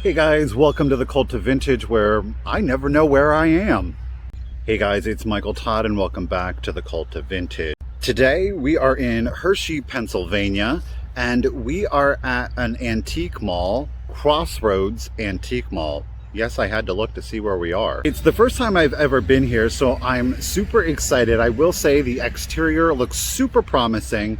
Hey guys, welcome to the Cult of Vintage where I never know where I am. Hey guys, it's Michael Todd and welcome back to the Cult of Vintage. Today we are in Hershey, Pennsylvania, and we are at an antique mall, Crossroads Antique Mall. Yes, I had to look to see where we are. It's the first time I've ever been here, so I'm super excited. I will say the exterior looks super promising.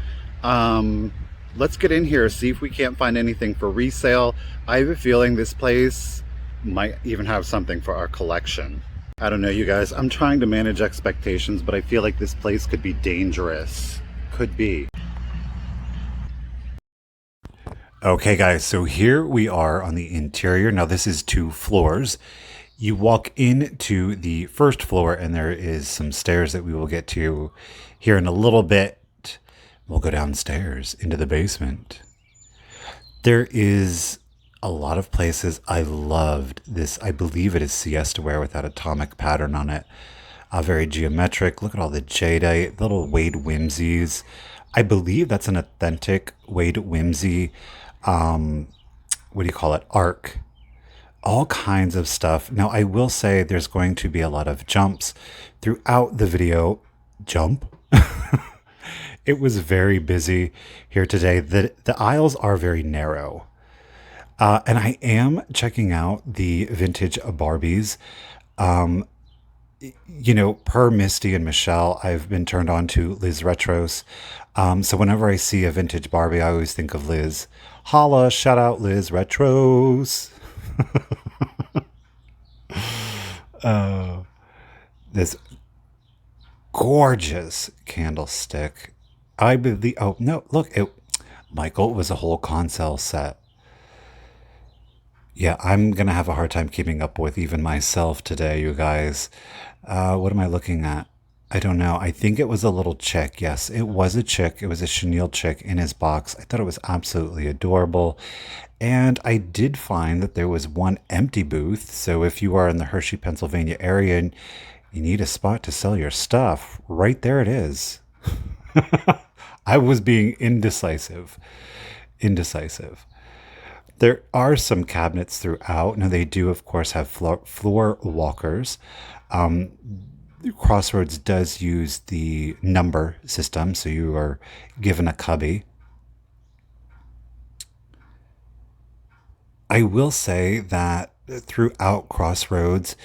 Let's get in here, see if we can't find anything for resale. I have a feeling this place might even have something for our collection. I don't know, you guys. I'm trying to manage expectations, but I feel like this place could be dangerous. Could be. Okay, guys, so here we are on the interior. Now, this is 2 floors. You walk into the first floor, and there is some stairs that we will get to here in a little bit. We'll go downstairs into the basement. There is a lot of places. I loved this. I believe it is siesta ware with that atomic pattern on it. Very geometric. Look at all the jadeite, little Wade Whimsies. I believe that's an authentic Wade Whimsy, what do you call it, arc. All kinds of stuff. Now, I will say there's going to be a lot of jumps throughout the video. Jump? It was very busy here today. The aisles are very narrow. And I am checking out the vintage Barbies. Per Misty and Michelle, I've been turned on to Liz Retros. So whenever I see a vintage Barbie, I always think of Liz. Holla, shout out Liz Retros. This gorgeous candlestick. I believe, oh no, look, Michael, it was a whole console set. Yeah, I'm going to have a hard time keeping up with even myself today, you guys. What am I looking at? I don't know. I think it was a little chick. Yes, it was a chick. It was a chenille chick in his box. I thought it was absolutely adorable. And I did find that there was one empty booth. So if you are in the Hershey, Pennsylvania area and you need a spot to sell your stuff, right there it is. I was being indecisive. Indecisive. There are some cabinets throughout. Now, they do, of course, have floor walkers. Crossroads does use the number system, so you are given a cubby. I will say that throughout Crossroads,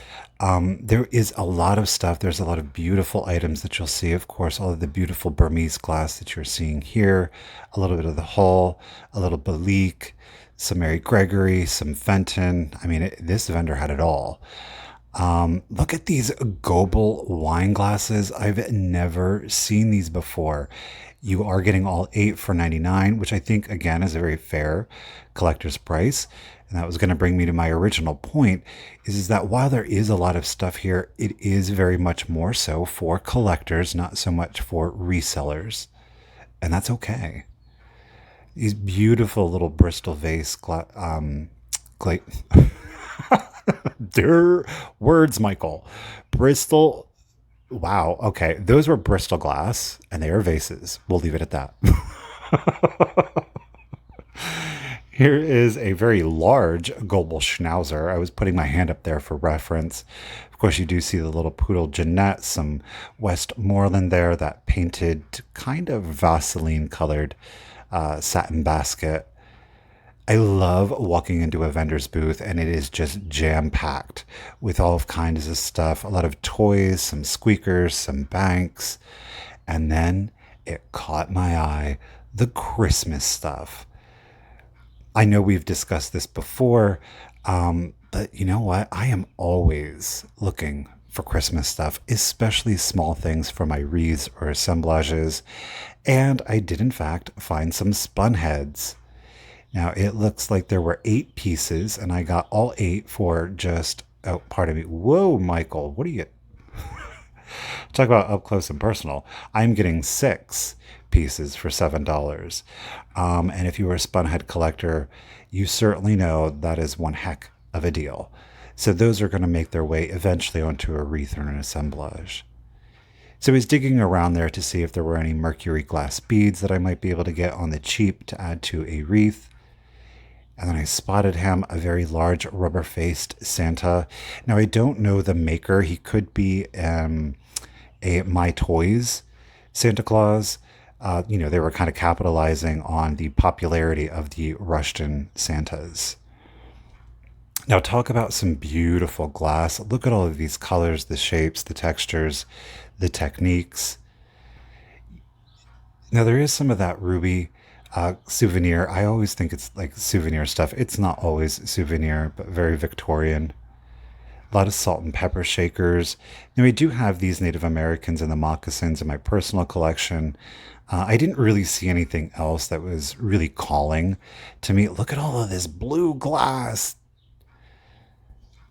there is a lot of stuff. There's a lot of beautiful items that you'll see. Of course, all of the beautiful Burmese glass that you're seeing here, a little bit of the Hull, a little Balik, some Mary Gregory, some Fenton. I mean, this vendor had it all. Look at these Goebel wine glasses. I've never seen these before. You are getting all 8 for $99, which I think, again, is a very fair collector's price. And that was going to bring me to my original point, is that while there is a lot of stuff here, it is very much more so for collectors, not so much for resellers. And that's okay. These beautiful little Bristol vase, Dear words, Michael. Bristol. Wow. Okay. Those were Bristol glass and they are vases. We'll leave it at that. Here is a very large Goebel Schnauzer. I was putting my hand up there for reference. Of course, you do see the little poodle Jeanette, some Westmoreland there, that painted kind of Vaseline colored satin basket. I love walking into a vendor's booth and it is just jam-packed with all kinds of stuff. A lot of toys, some squeakers, some banks. And then it caught my eye, the Christmas stuff. I know we've discussed this before, but you know what? I am always looking for Christmas stuff, especially small things for my wreaths or assemblages. And I did, in fact, find some spun heads. Now, it looks like there were 8 pieces, and I got all 8 for just, oh, pardon me. Whoa, Michael, what are you... Talk about up close and personal. I'm getting 6 pieces for $7. And if you are a spunhead collector, you certainly know that is one heck of a deal. So those are going to make their way eventually onto a wreath or an assemblage. So I was digging around there to see if there were any Mercury glass beads that I might be able to get on the cheap to add to a wreath. And then I spotted him a very large rubber faced Santa. Now, I don't know the maker. He could be a My Toys Santa Claus. They were kind of capitalizing on the popularity of the Russian Santas. Now, talk about some beautiful glass. Look at all of these colors, the shapes, the textures, the techniques. Now, there is some of that ruby souvenir. I always think it's like souvenir stuff. It's not always souvenir, but very Victorian. A lot of salt and pepper shakers. Now, we do have these Native Americans and the moccasins in my personal collection. I didn't really see anything else that was really calling to me. Look at all of this blue glass.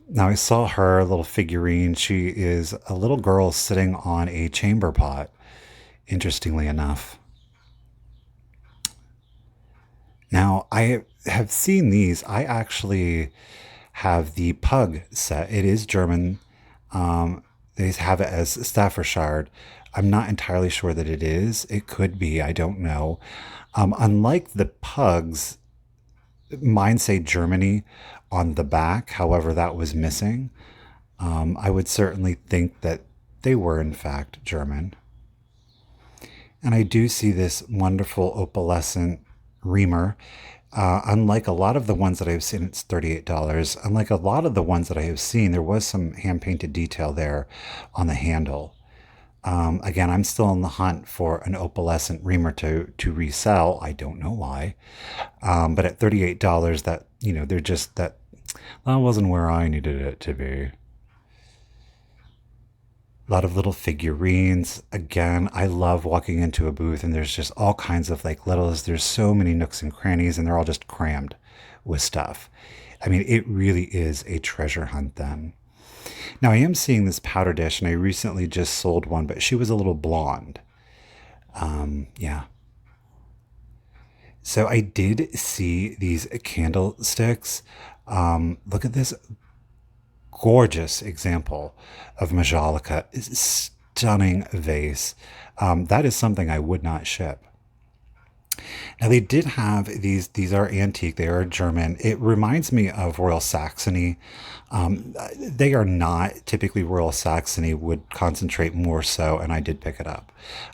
Now, I saw her little figurine. She is a little girl sitting on a chamber pot, interestingly enough. Now, I have seen these. I actually have the pug set. It is German. They have it as Staffordshire. I'm not entirely sure that it is. It could be. I don't know. Unlike the pugs, mine say Germany on the back. However, that was missing. I would certainly think that they were, in fact, German. And I do see this wonderful opalescent reamer. Unlike a lot of the ones that I've seen, it's $38. Unlike a lot of the ones that I have seen, there was some hand painted detail there on the handle. Again, I'm still on the hunt for an opalescent reamer to resell. I don't know why. But at $38, they're just that wasn't where I needed it to be. A lot of little figurines. Again, I love walking into a booth and there's just all kinds of like littles. There's so many nooks and crannies and they're all just crammed with stuff. I mean, it really is a treasure hunt then. Now, I am seeing this powder dish and I recently just sold one, but she was a little blonde. Yeah. So I did see these candlesticks. Look at this gorgeous example of Majolica. Stunning vase. That is something I would not ship. Now they did have these. These are antique. They are German. It reminds me of Royal Saxony. They are not typically Royal Saxony. Would concentrate more so, and I did pick it up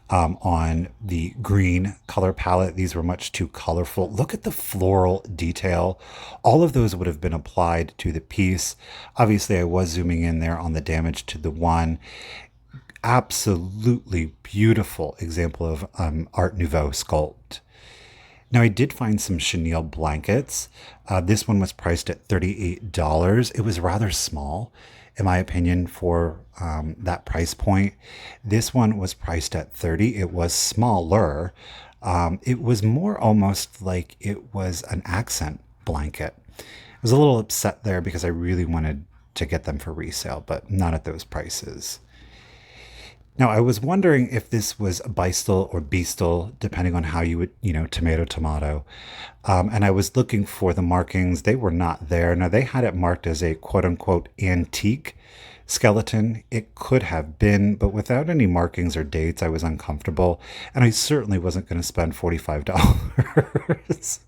on the green color palette. These were much too colorful. Look at the floral detail. All of those would have been applied to the piece. Obviously, I was zooming in there on the damage to the one. Absolutely beautiful example of Art Nouveau sculpt. Now, I did find some chenille blankets. This one was priced at $38. It was rather small, in my opinion, for that price point. This one was priced at $30. It was smaller. It was more almost like it was an accent blanket. I was a little upset there because I really wanted to get them for resale, but not at those prices. Now, I was wondering if this was Beistel or Beastel, depending on how you would, tomato, tomato. And I was looking for the markings. They were not there. Now, they had it marked as a quote unquote antique skeleton. It could have been, but without any markings or dates, I was uncomfortable. And I certainly wasn't going to spend $45.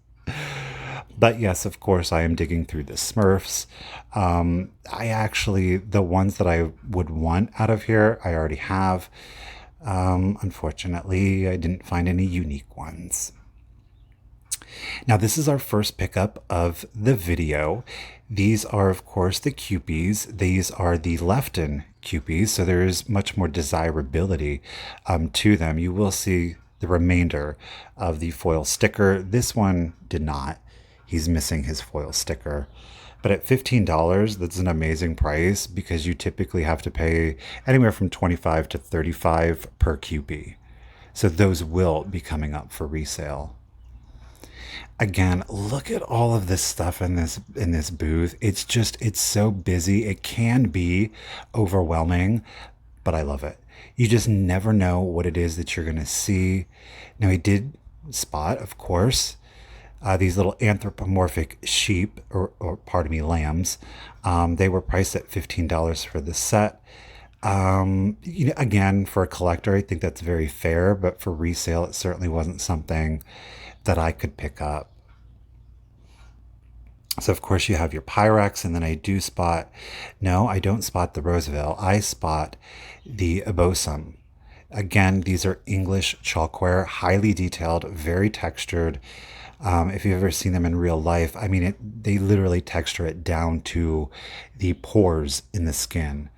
But yes, of course, I am digging through the Smurfs. The ones that I would want out of here, I already have. Unfortunately, I didn't find any unique ones. Now, this is our first pickup of the video. These are, of course, the Cupies. These are the Lefton Cupies, so there is much more desirability to them. You will see the remainder of the foil sticker. This one did not. He's missing his foil sticker. But at $15, that's an amazing price because you typically have to pay anywhere from $25 to $35 per Cupie. So those will be coming up for resale. Again, look at all of this stuff in this booth. It's so busy. It can be overwhelming, but I love it. You just never know what it is that you're going to see. Now, I did spot, of course, these little anthropomorphic sheep, or pardon me, lambs. They were priced at $15 for the set. Again, for a collector, I think that's very fair, but for resale, it certainly wasn't something that I could pick up. So, of course, you have your Pyrex, and then I do spot, no, I don't spot the Roosevelt. I spot the Abosom. Again, these are English chalkware, highly detailed, very textured. If you've ever seen them in real life, I mean, they literally texture it down to the pores in the skin.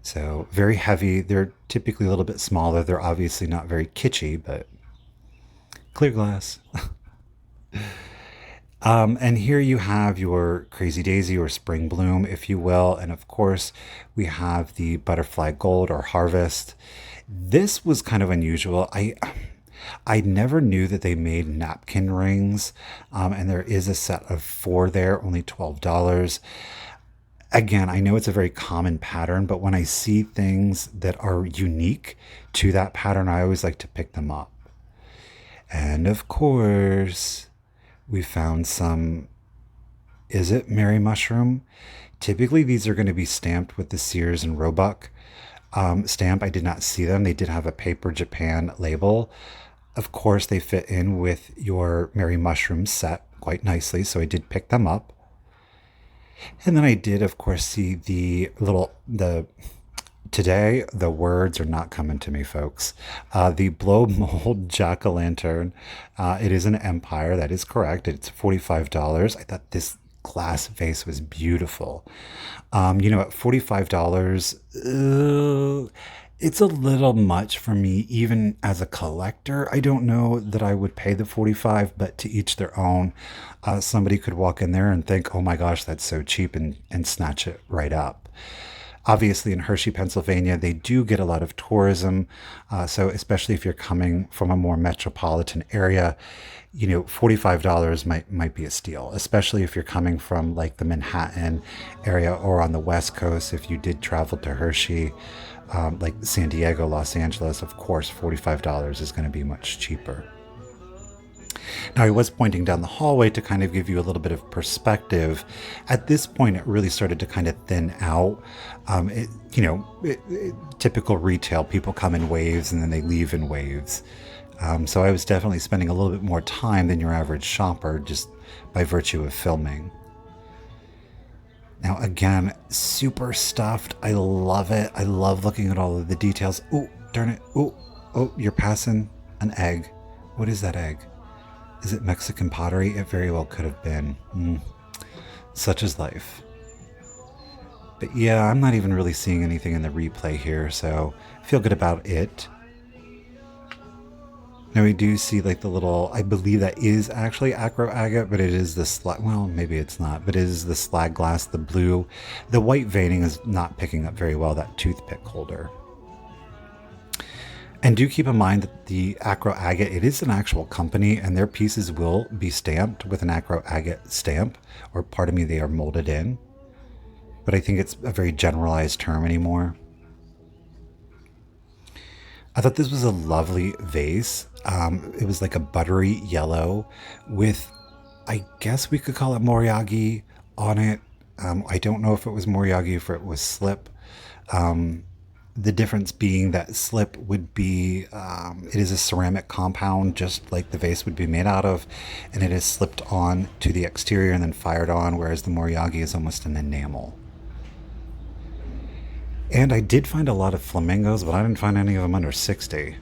So, very heavy. They're typically a little bit smaller. They're obviously not very kitschy, but clear glass. And here you have your Crazy Daisy or Spring Bloom, if you will. And of course, we have the Butterfly Gold or Harvest. This was kind of unusual. I never knew that they made napkin rings, and there is a set of four there, only $12. Again, I know it's a very common pattern, but when I see things that are unique to that pattern, I always like to pick them up. And of course, we found some, is it Mary Mushroom? Typically, these are going to be stamped with the Sears and Roebuck stamp. I did not see them. They did have a Paper Japan label. Of course, they fit in with your Mary Mushroom set quite nicely, so I did pick them up. And then I did, of course, see the today, the words are not coming to me, folks. The blow mold jack o' lantern. It is an Empire. That is correct. It's $45. I thought this glass vase was beautiful. At $45, it's a little much for me, even as a collector. I don't know that I would pay the 45, but to each their own. Somebody could walk in there and think, oh my gosh, that's so cheap, and snatch it right up. Obviously, in Hershey, Pennsylvania, they do get a lot of tourism. So, especially if you're coming from a more metropolitan area, $45 might be a steal, especially if you're coming from like the Manhattan area or on the West Coast. If you did travel to Hershey, like San Diego, Los Angeles, of course, $45 is going to be much cheaper. Now, I was pointing down the hallway to kind of give you a little bit of perspective. At this point, it really started to kind of thin out. Typical retail, people come in waves and then they leave in waves. So I was definitely spending a little bit more time than your average shopper just by virtue of filming. Now, again, super stuffed. I love it. I love looking at all of the details. Oh, darn it. Oh, you're passing an egg. What is that egg? Is it Mexican pottery? It very well could have been. Such is life. But yeah, I'm not even really seeing anything in the replay here, so I feel good about it. Now we do see like the little, I believe that is actually acro agate, but it is the slag, well, maybe it's not, but it is the slag glass, the blue. The white veining is not picking up very well, that toothpick holder. And do keep in mind that the acro agate, it is an actual company, and their pieces will be stamped with an acro agate stamp, or pardon me, they are molded in. But I think it's a very generalized term anymore. I thought this was a lovely vase. It was like a buttery yellow with, I guess we could call it moriagi on it. I don't know if it was moriagi or if it was slip. The difference being that slip would be, it is a ceramic compound, just like the vase would be made out of, and it is slipped on to the exterior and then fired on, whereas the moriagi is almost an enamel. And I did find a lot of flamingos, but I didn't find any of them under 60.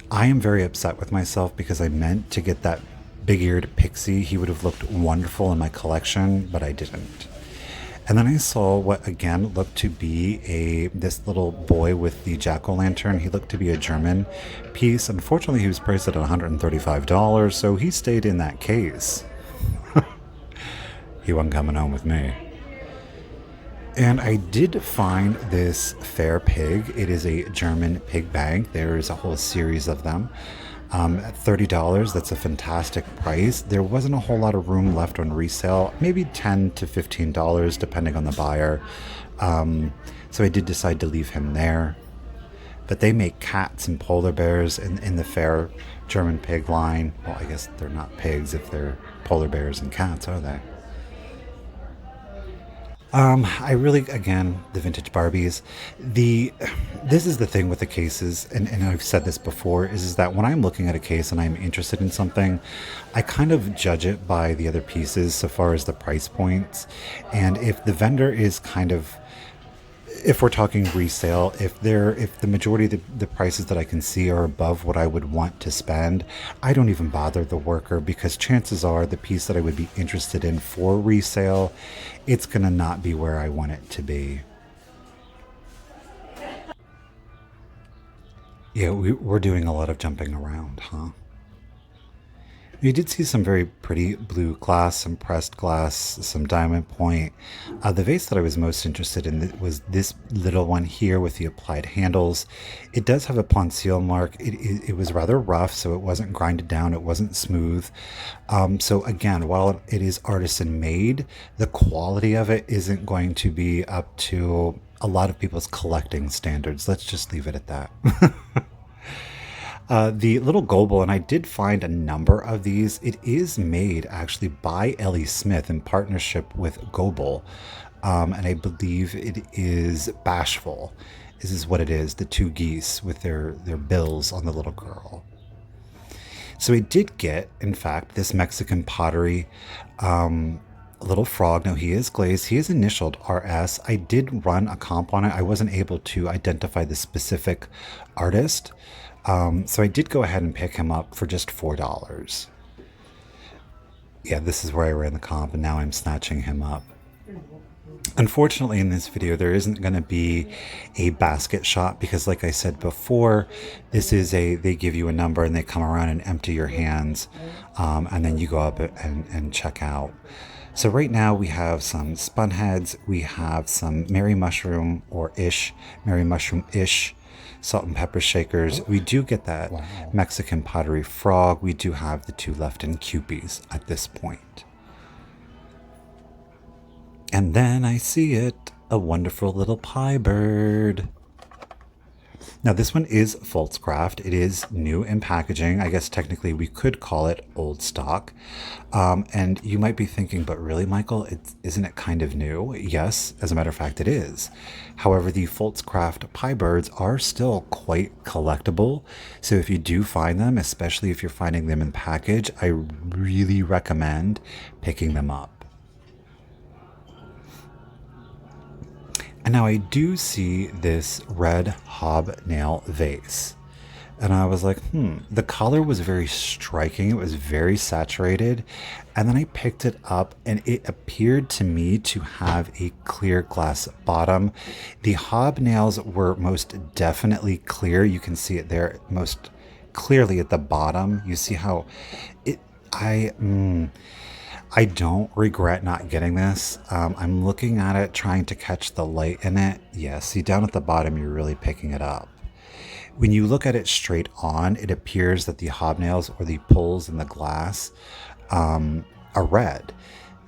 I am very upset with myself because I meant to get that big-eared pixie. He would have looked wonderful in my collection, but I didn't. And then I saw what again looked to be this little boy with the jack-o'-lantern. He looked to be a German piece. Unfortunately, he was priced at $135, so he stayed in that case. He wasn't coming home with me. And I did find this fair pig. It is a German pig bank. There is a whole series of them. At $30, that's a fantastic price. There wasn't a whole lot of room left on resale, maybe $10 to $15, depending on the buyer. So I did decide to leave him there. But they make cats and polar bears in the fair German pig line. Well, I guess they're not pigs if they're polar bears and cats, are they? I really, again, the vintage Barbies. The this is the thing with the cases, and I've said this before, is that when I'm looking at a case and I'm interested in something, I kind of judge it by the other pieces so far as the price points. And if the vendor is kind of, if we're talking resale, if the majority of the prices that I can see are above what I would want to spend, I don't even bother the worker, because chances are the piece that I would be interested in for resale, it's gonna not be where I want it to be. Yeah, we're doing a lot of jumping around, huh? You did see some very pretty blue glass, some pressed glass, some diamond point. The vase that I was most interested in was this little one here with the applied handles. It does have a Poncil mark. It was rather rough, so it wasn't grinded down. It wasn't smooth. So again, while it is artisan made, the quality of it isn't going to be up to a lot of people's collecting standards. Let's just leave it at that. The little Goble, and I did find a number of these. It is made actually by Ellie Smith in partnership with Goble, and I believe it is Bashful. This is what it is, the two geese with their bills on the little girl. So I did get, in fact, this Mexican pottery little frog. Now he is glazed. He is initialed RS. I did run a comp on it. I wasn't able to identify the specific artist. So I did go ahead and pick him up for just $4. Yeah, this is where I ran the comp, and now I'm snatching him up. Unfortunately, in this video, there isn't going to be a basket shot because, like I said before, this is they give you a number and they come around and empty your hands, and then you go up and check out. So right now we have some spun heads, we have some Mary Mushroom or ish, Mary Mushroom ish, salt and pepper shakers. We do get that Mexican pottery frog. We do have the two left in Cupies at this point. And then I see it, a wonderful little pie bird. Now this one is Foltzcraft. It is new in packaging. I guess technically we could call it old stock. And you might be thinking, but really, Michael, isn't it kind of new? Yes, as a matter of fact, it is. However, the Foltzcraft pie birds are still quite collectible. So if you do find them, especially if you're finding them in package, I really recommend picking them up. And now I do see this red hobnail vase. And I was like, the color was very striking. It was very saturated. And then I picked it up and it appeared to me to have a clear glass bottom. The hobnails were most definitely clear. You can see it there most clearly at the bottom. You see how it, I don't regret not getting this. I'm looking at it, trying to catch the light in it. Yeah, see down at the bottom, you're really picking it up. When you look at it straight on, it appears that the hobnails or the pulls in the glass are red.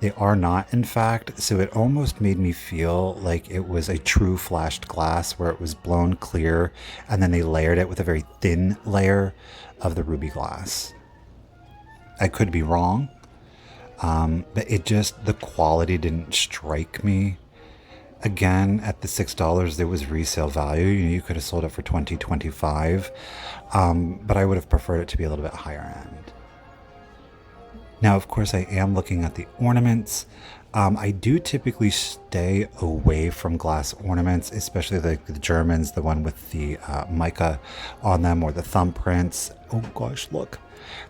They are not, in fact, so it almost made me feel like it was a true flashed glass where it was blown clear and then they layered it with a very thin layer of the ruby glass. I could be wrong. But the quality didn't strike me. Again, at the $6, there was resale value. You could have sold it for $20, $25. But I would have preferred it to be a little bit higher end. Now, of course, I am looking at the ornaments. I do typically stay away from glass ornaments, especially the Germans, the one with the mica on them, or the thumbprints. Oh gosh, look.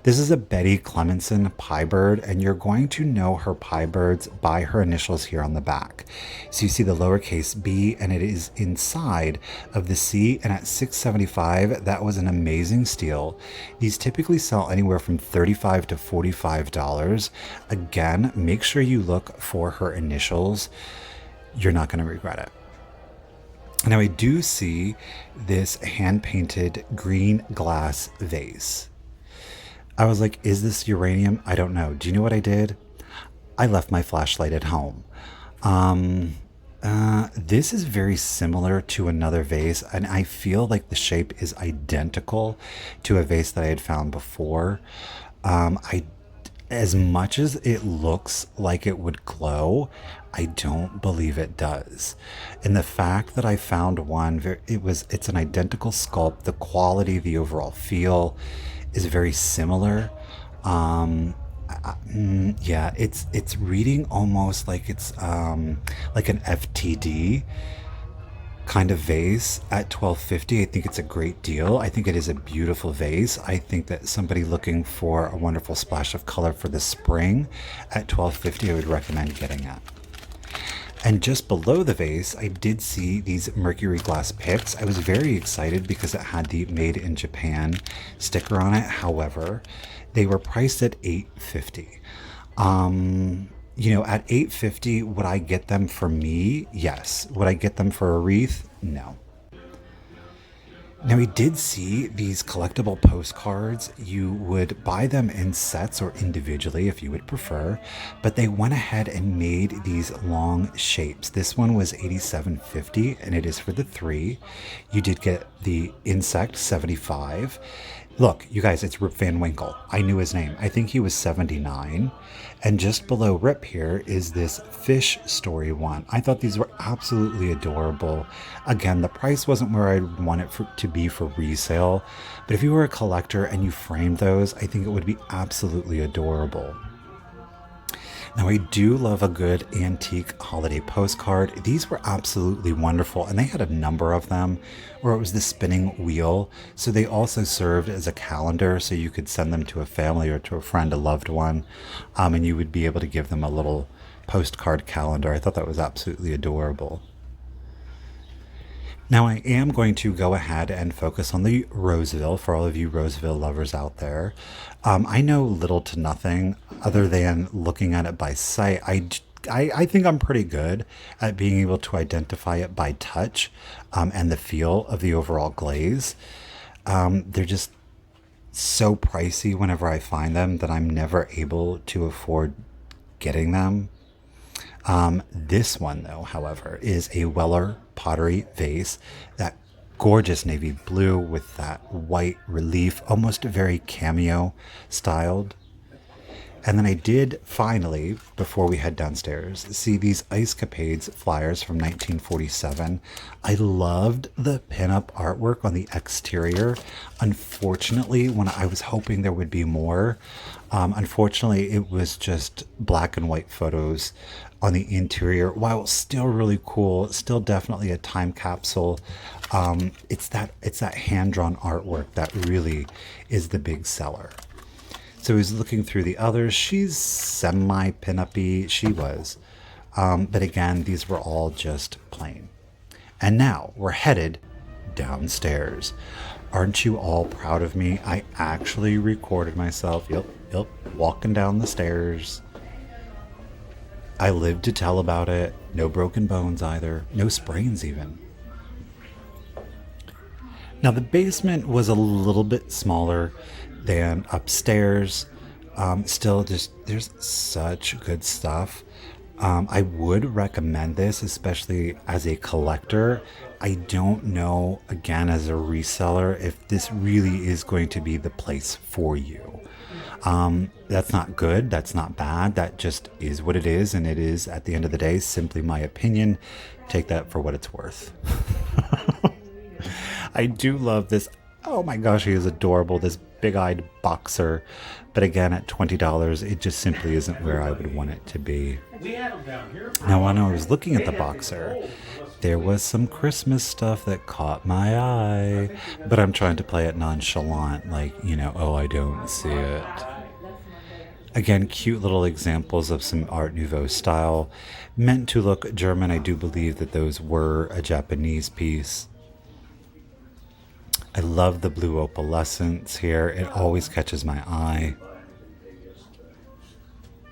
This is a Betty Clemenson pie bird, and you're going to know her pie birds by her initials here on the back. So you see the lowercase b, and it is inside of the C, and at $6.75, that was an amazing steal. These typically sell anywhere from $35 to $45. Again, make sure you look for her initials. You're not going to regret it. Now I do see this hand-painted green glass vase. I was like, is this uranium? I don't know. Do you know what I did? I left my flashlight at home. This is very similar to another vase, and I feel like the shape is identical to a vase that I had found before. As much as it looks like it would glow, I don't believe it does. And the fact that I found one, it's an identical sculpt. The quality, the overall feel is very similar. Um, yeah, it's reading almost like an FTD kind of vase at 12.50. I think it's a great deal. I think it is a beautiful vase. I think that somebody looking for a wonderful splash of color for the spring at 12.50, I would recommend getting it. And just below the vase, I did see these Mercury glass picks. I was very excited because it had the Made in Japan sticker on it. However, they were priced at $8.50. At $8.50, would I get them for me? Yes. Would I get them for a wreath? No. Now, we did see these collectible postcards. You would buy them in sets or individually if you would prefer, but they went ahead and made these long shapes. This one was $87.50 and it is for the three. You did get the insect 75. Look, you guys, it's Rip Van Winkle. I knew his name. I think he was 79. And just below Rip here is this fish story one. I thought these were absolutely adorable. Again, the price wasn't where I'd want it to be for resale, but if you were a collector and you framed those, I think it would be absolutely adorable. Now, I do love a good antique holiday postcard. These were absolutely wonderful, and they had a number of them where it was the spinning wheel. So they also served as a calendar, so you could send them to a family or to a friend, a loved one, and you would be able to give them a little postcard calendar. I thought that was absolutely adorable. Now, I am going to go ahead and focus on the Roseville for all of you Roseville lovers out there. I know little to nothing other than looking at it by sight. I think I'm pretty good at being able to identify it by touch and the feel of the overall glaze. They're just so pricey whenever I find them that I'm never able to afford getting them. This one, though, however, is a Weller pottery vase. That gorgeous navy blue with that white relief, almost very cameo styled. And then I did finally, before we head downstairs, see these Ice Capades flyers from 1947. I loved the pinup artwork on the exterior. Unfortunately, when I was hoping there would be more, unfortunately, it was just black and white photos on the interior. While still really cool, still definitely a time capsule. It's that hand-drawn artwork that really is the big seller. So he's looking through the others. She's semi-pin-up-y. She was. But again, these were all just plain. And now we're headed downstairs. Aren't you all proud of me? I actually recorded myself. Yep, walking down the stairs. I lived to tell about it. No broken bones either. No sprains even. Now the basement was a little bit smaller than upstairs. Still, there's such good stuff. I would recommend this, especially as a collector. I don't know, again, as a reseller, if this really is going to be the place for you. That's not good. That's not bad. That just is what it is. And it is, at the end of the day, simply my opinion. Take that for what it's worth. I do love this. Oh my gosh, he is adorable. This big-eyed boxer. But again, at $20, it just simply isn't where I would want it to be. Now, when I was looking at the boxer, there was some Christmas stuff that caught my eye. But I'm trying to play it nonchalant, like, oh, I don't see it. Again, cute little examples of some Art Nouveau style. Meant to look German. I do believe that those were a Japanese piece. I love the blue opalescence here. It always catches my eye.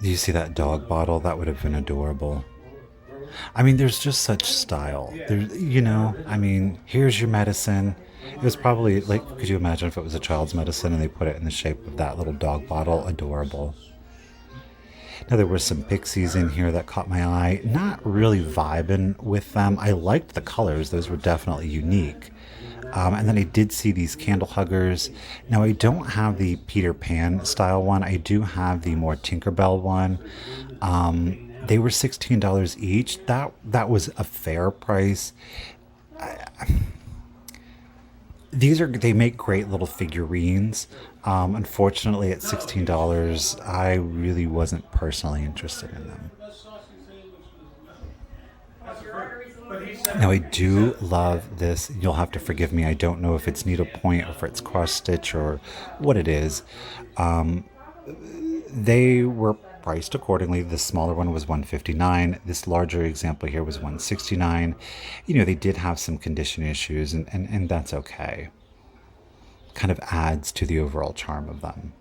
Do you see that dog bottle? That would have been adorable. I mean, there's just such style. Here's your medicine. It was probably, could you imagine if it was a child's medicine and they put it in the shape of that little dog bottle? Adorable. Now, there were some pixies in here that caught my eye. Not really vibing with them. I liked the colors. Those were definitely unique. And then I did see these candle huggers. Now, I don't have the Peter Pan style one. I do have the more Tinkerbell one. They were $16 each. That was a fair price. They make great little figurines. Unfortunately, at $16, I really wasn't personally interested in them. Now I do love this. You'll have to forgive me. I don't know if it's needlepoint or if it's cross stitch or what it is. They were priced accordingly. The smaller one was 159. This larger example here was 169. They did have some condition issues, and that's okay. Kind of adds to the overall charm of them.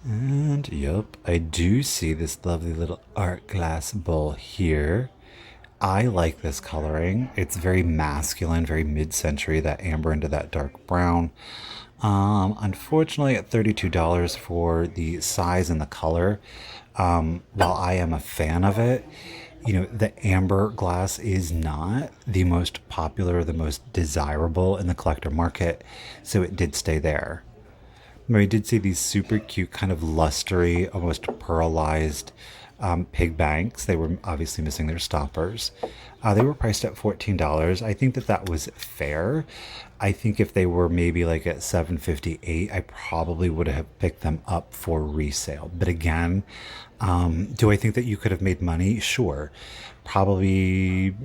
And yep, I do see this lovely little art glass bowl here. I like this coloring. It's very masculine, very mid-century, that amber into that dark brown. Unfortunately, at $32 for the size and the color, while I am a fan of it, the amber glass is not the most popular, the most desirable in the collector market, so it did stay there. But I did see these super cute, kind of lustery, almost pearlized pig banks. They were obviously missing their stoppers. They were priced at $14. I think that was fair. I think if they were maybe like at $7.58, I probably would have picked them up for resale. But again, do I think that you could have made money? Sure. Probably,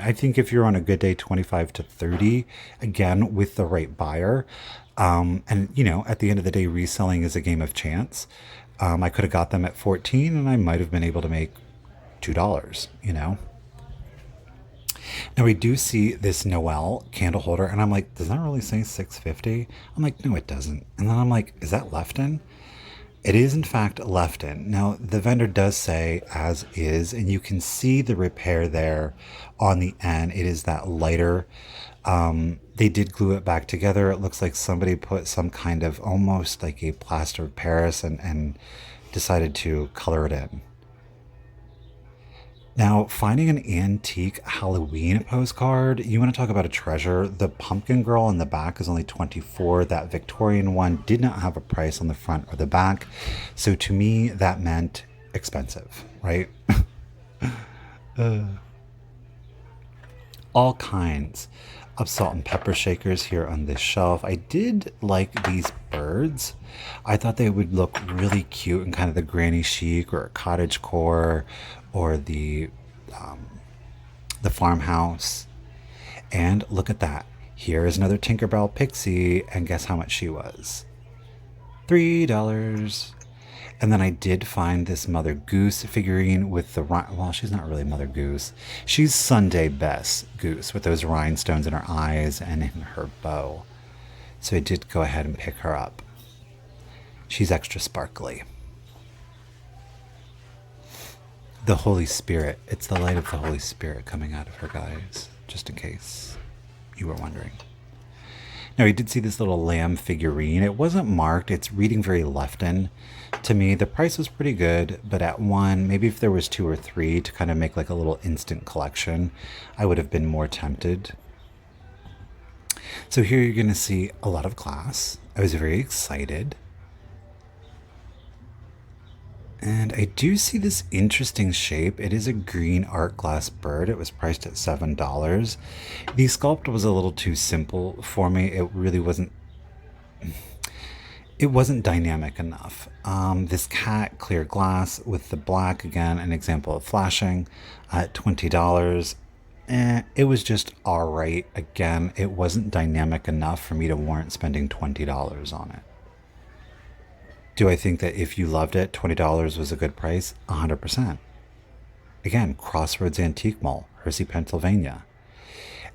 I think if you're on a good day, 25 to 30, again, with the right buyer. And at the end of the day, reselling is a game of chance. I could have got them at 14 and I might have been able to make $2. Now we do see this Noelle candle holder and I'm like, does that really say 650? I'm like, no, it doesn't. And then I'm like, is that left in? It is in fact left in. Now the vendor does say as is, and you can see the repair there on the end. It is that lighter. They did glue it back together. It looks like somebody put some kind of almost like a plaster of Paris and decided to color it in. Now, finding an antique Halloween postcard, you want to talk about a treasure. The pumpkin girl in the back is only 24. That Victorian one did not have a price on the front or the back. So to me, that meant expensive, right? All kinds of salt and pepper shakers here on this shelf. I did like these birds. I thought they would look really cute in kind of the granny chic or cottage core or the farmhouse. And look at that. Here is another Tinkerbell pixie, and guess how much she was? $3. And then I did find this Mother Goose figurine with the, well, she's not really Mother Goose. She's Sunday Best Goose with those rhinestones in her eyes and in her bow. So I did go ahead and pick her up. She's extra sparkly. The Holy Spirit. It's the light of the Holy Spirit coming out of her, guys, just in case you were wondering. Now, we did see this little lamb figurine. It wasn't marked. It's reading very Lefton to me. The price was pretty good, but at one, maybe if there was two or three to kind of make like a little instant collection, I would have been more tempted. So here you're going to see a lot of glass. I was very excited. And I do see this interesting shape. It is a green art glass bird. It was priced at $7. The sculpt was a little too simple for me. It wasn't dynamic enough. This cat, clear glass with the black, again, an example of flashing at $20. It was just all right. Again, it wasn't dynamic enough for me to warrant spending $20 on it. Do I think that if you loved it, $20 was a good price? 100%. Again, Crossroads Antique Mall, Hershey, Pennsylvania.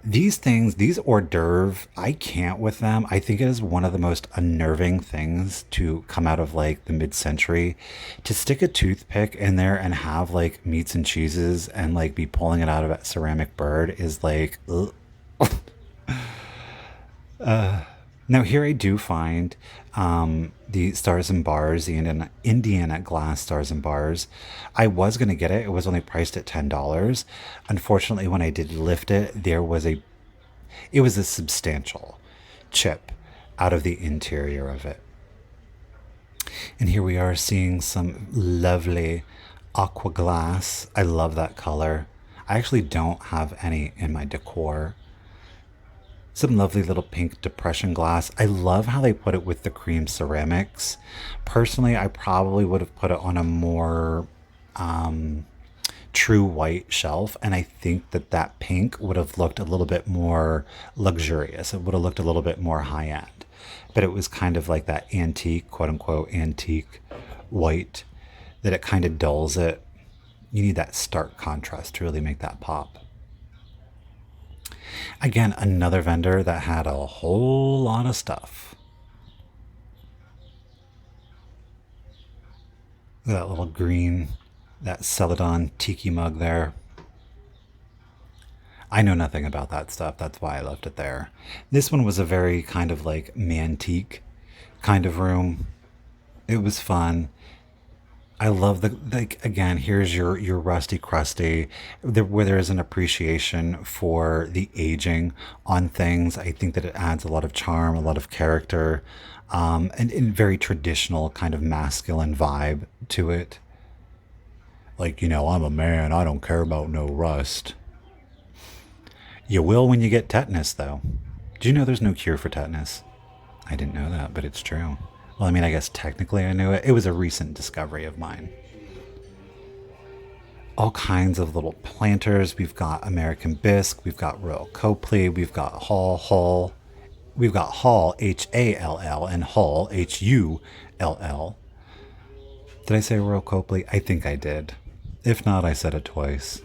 These things, these hors d'oeuvres, I can't with them. I think it is one of the most unnerving things to come out of like the mid-century. To stick a toothpick in there and have like meats and cheeses and like be pulling it out of a ceramic bird is like, ugh. Now here I do find the Stars and Bars, the Indiana glass Stars and Bars. I was going to get it. It was only priced at $10. Unfortunately, when I did lift it, it was a substantial chip out of the interior of it. And here we are seeing some lovely aqua glass. I love that color. I actually don't have any in my decor. Some lovely little pink depression glass. I love how they put it with the cream ceramics. Personally, I probably would have put it on a more true white shelf, and I think that that pink would have looked a little bit more luxurious. It would have looked a little bit more high end, but it was kind of like that antique, quote unquote antique white, that it kind of dulls it. You need that stark contrast to really make that pop. Again, another vendor that had a whole lot of stuff. That little green, that Celadon tiki mug there. I know nothing about that stuff. That's why I left it there. This one was a very kind of like mantique kind of room. It was fun. I love the like again. Here's your rusty crusty, where there is an appreciation for the aging on things. I think that it adds a lot of charm, a lot of character, and very traditional kind of masculine vibe to it. Like, I'm a man. I don't care about no rust. You will when you get tetanus, though. Do you know there's no cure for tetanus? I didn't know that, but it's true. Well, I mean, I guess technically I knew it. It was a recent discovery of mine. All kinds of little planters. We've got American Bisque. We've got Royal Copley. We've got Hull. We've got Hall, Hall, and Hull, Hull. Did I say Royal Copley? I think I did. If not, I said it twice.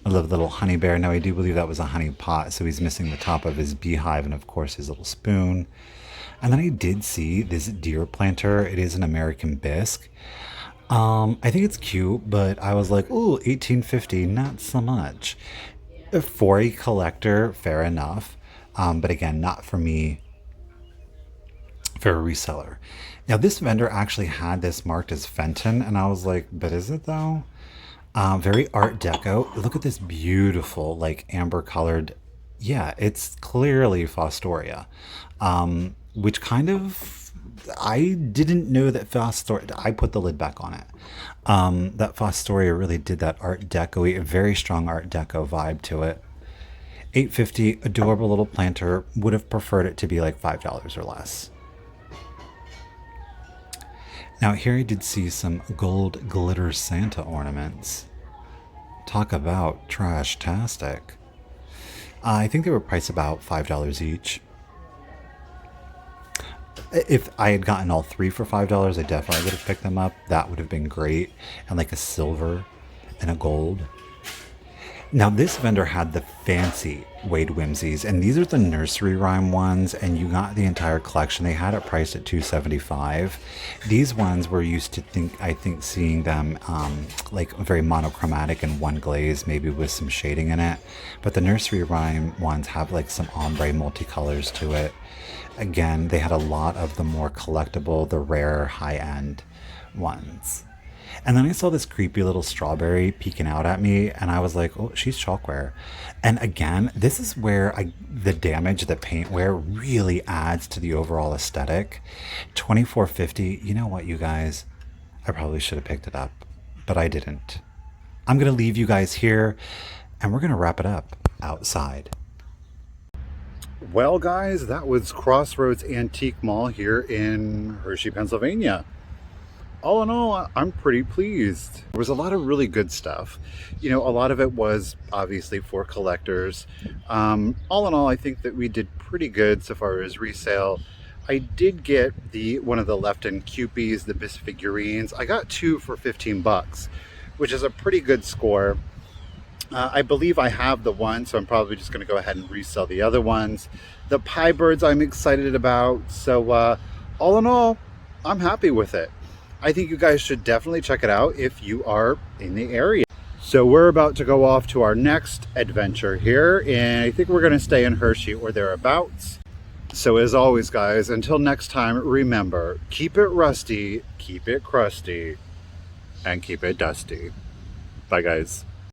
I love the little honey bear. Now, I do believe that was a honey pot, so he's missing the top of his beehive and, of course, his little spoon. And then I did see this deer planter. It is an American bisque. I think it's cute, but I was like, ooh, 1850, not so much. For a collector, fair enough. But again, not for me, for a reseller. Now, this vendor actually had this marked as Fenton, and I was like, but is it though? Very Art Deco. Look at this beautiful, like amber colored. Yeah, it's clearly Fostoria, which kind of I didn't know that Fostoria. I put the lid back on it. That Fostoria really did that Art Deco, a very strong Art Deco vibe to it. 850, adorable little planter. Would have preferred it to be like $5 or less. Now here I did see some gold glitter Santa ornaments. Talk about trash-tastic. I think they were priced about $5 each. If I had gotten all three for $5, I definitely would have picked them up. That would have been great. And like a silver and a gold. Now this vendor had the fancy Wade Whimsies, and these are the nursery rhyme ones, and you got the entire collection. They had it priced at $275. These ones were used to I think seeing them like very monochromatic in one glaze, maybe with some shading in it. But the nursery rhyme ones have like some ombre multicolors to it. Again, they had a lot of the more collectible, the rare high-end ones. And then I saw this creepy little strawberry peeking out at me, and I was like, oh, she's chalkware. And again, this is where the damage that paintware really adds to the overall aesthetic. $24.50. You know what, you guys? I probably should have picked it up, but I didn't. I'm going to leave you guys here, and we're going to wrap it up outside. Well, guys, that was Crossroads Antique Mall here in Hershey, Pennsylvania. All in all, I'm pretty pleased. There was a lot of really good stuff. A lot of it was obviously for collectors. All in all, I think that we did pretty good so far as resale. I did get one of the left-in Cupies, the Bis figurines. I got two for 15 bucks, which is a pretty good score. I believe I have the one, so I'm probably just going to go ahead and resell the other ones. The pie birds I'm excited about. So all in all, I'm happy with it. I think you guys should definitely check it out if you are in the area. So we're about to go off to our next adventure here, and I think we're going to stay in Hershey or thereabouts. So as always, guys, until next time, remember, keep it rusty, keep it crusty, and keep it dusty. Bye, guys.